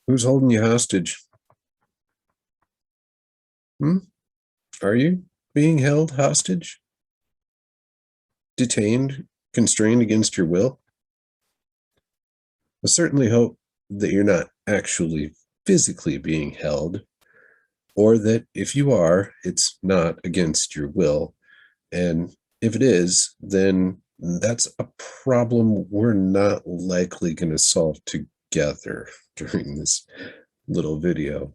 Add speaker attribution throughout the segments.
Speaker 1: Who's holding you hostage? Hmm? Are you being held hostage? Detained? Constrained against your will? I certainly hope that you're not actually physically being held, or that if you are, it's not against your will. And if it is, then that's a problem we're not likely going to solve together during this little video.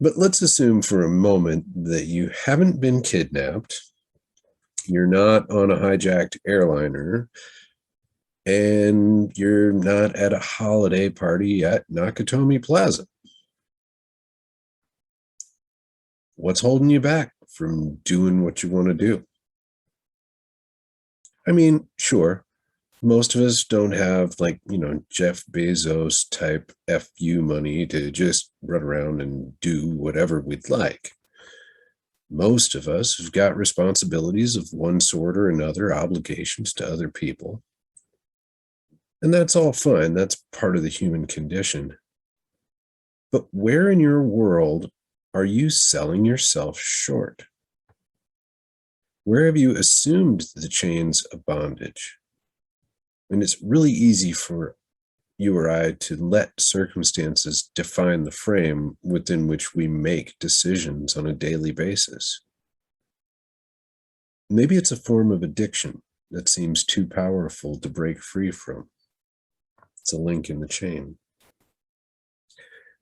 Speaker 1: But let's assume for a moment that you haven't been kidnapped, you're not on a hijacked airliner, and you're not at a holiday party at Nakatomi Plaza. What's holding you back from doing what you want to do? I mean, sure, most of us don't have Jeff Bezos type FU money to just run around and do whatever we'd like. Most of us have got responsibilities of one sort or another, obligations to other people. And that's all fine. That's part of the human condition. But where in your world are you selling yourself short? Where have you assumed the chains of bondage? And it's really easy for you or I to let circumstances define the frame within which we make decisions on a daily basis. Maybe it's a form of addiction that seems too powerful to break free from. It's a link in the chain.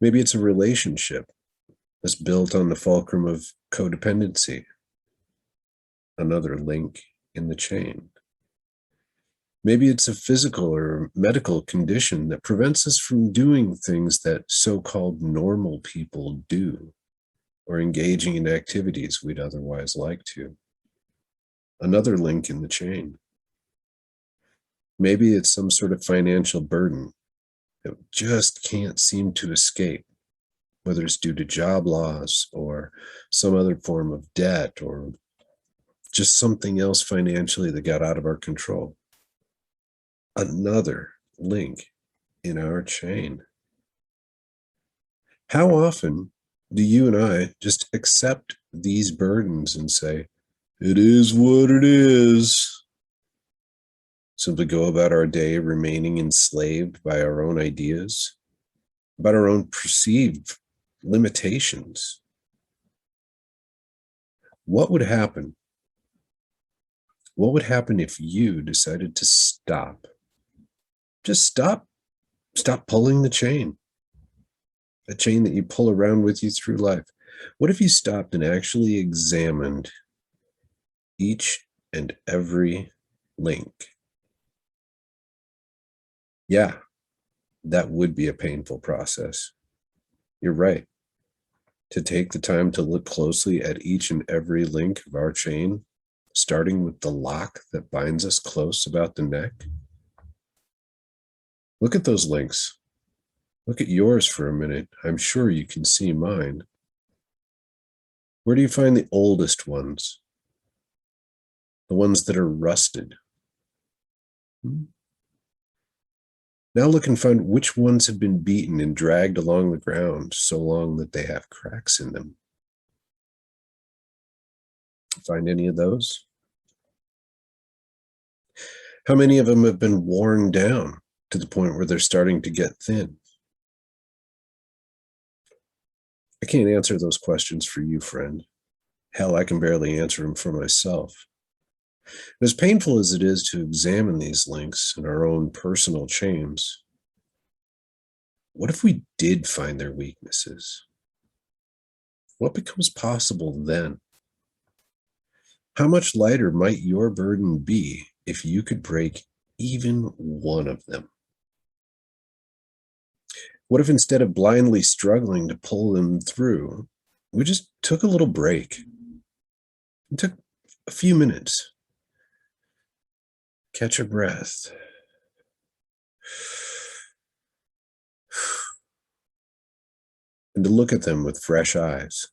Speaker 1: Maybe it's a relationship that's built on the fulcrum of codependency, another link in the chain. Maybe it's a physical or medical condition that prevents us from doing things that so-called normal people do, or engaging in activities we'd otherwise like to. Another link in the chain. Maybe it's some sort of financial burden that we just can't seem to escape, whether it's due to job loss or some other form of debt or just something else financially that got out of our control. Another link in our chain. How often do you and I just accept these burdens and say, it is what it is? Simply go about our day remaining enslaved by our own ideas, about our own perceived limitations. What would happen? What would happen if you decided to stop? Just stop. Stop pulling the chain that you pull around with you through life. What if you stopped and actually examined each and every link? Yeah, that would be a painful process. You're right. To take the time to look closely at each and every link of our chain, starting with the lock that binds us close about the neck. Look at those links. Look at yours for a minute. I'm sure you can see mine. Where do you find the oldest ones? The ones that are rusted? Now look and find which ones have been beaten and dragged along the ground so long that they have cracks in them. Find any of those? How many of them have been worn down to the point where they're starting to get thin? I can't answer those questions for you, friend. Hell, I can barely answer them for myself. And as painful as it is to examine these links in our own personal chains, what if we did find their weaknesses? What becomes possible then? How much lighter might your burden be if you could break even one of them? What if instead of blindly struggling to pull them through, we just took a little break and took a few minutes, catch a breath, and to look at them with fresh eyes,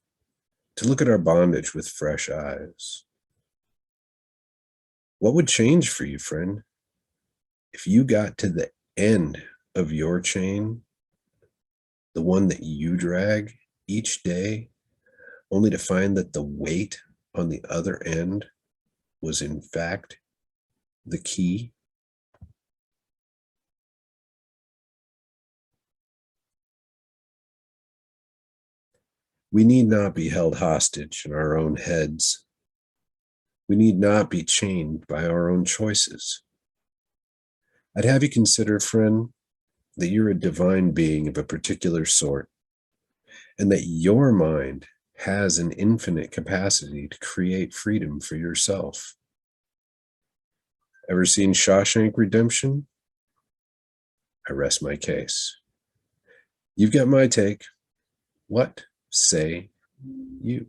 Speaker 1: to look at our bondage with fresh eyes? What would change for you, friend, if you got to the end of your chain the one that you drag each day, only to find that the weight on the other end was in fact the key? We need not be held hostage in our own heads. We need not be chained by our own choices. I'd have you consider, friend, that you're a divine being of a particular sort, and that your mind has an infinite capacity to create freedom for yourself. Ever seen Shawshank Redemption? I rest my case. You've got my take. What say you?